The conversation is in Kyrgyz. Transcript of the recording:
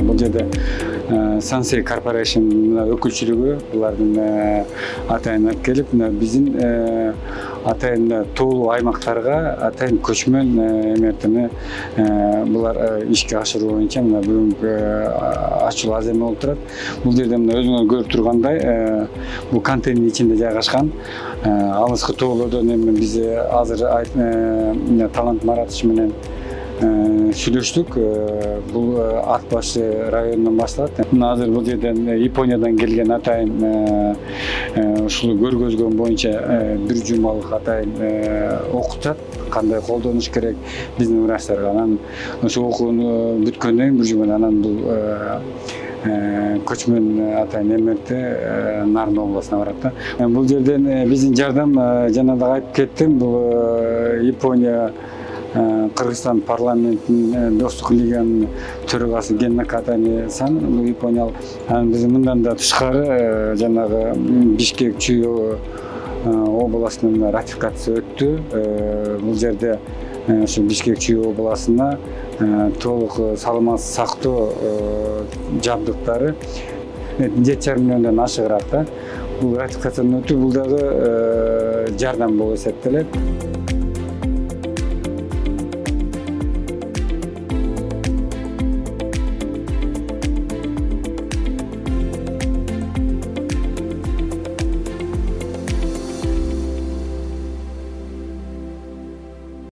бул жерде Sansei Corporation өкүлчүлүгү булардын атайын алып келип, биздин атайын тоолуу аймактарга атайын көчмөн эмертени булар ишке ашыруу боюнча бүгүнкү ачуу азема болуп турат. Бул жерде өзүңөр көрүп тургандай, бул контейнер ичинде жайгашкан. Алыскы тоолордон эми биз азыр Талант Маратович менен сүйлөштүк. Бул Ат башы районунан башталат. Азыр бул жерден Япониядан келген атайын ушул көргөзгөн боюнча бир жумалык атайын окутат, кандай колдонуш керек биздин врачтарга. Анан ошо окууну бүткөндөн кийин бир жумадан анан бул көчмөн атайын эмерте Нарын областына барат да. Бул жерден биздин жардам жана да айтып кеттим, бул Япония Кыргызстан парламентинин достук лиганын төрагасы Генна Катани-сан, бул япониялык. Анан биз мындан да тышкары жанагы Бишкек Чүй областынын ратификациясы өттү. Бул жерде ушу Бишкек Чүй областына толук саламатсыз сактоо жабдыктары 7,5 миллиондон ашыгыраак да. Бул ратификациядан өтүү, бул дагы жардам болуп эсептелет.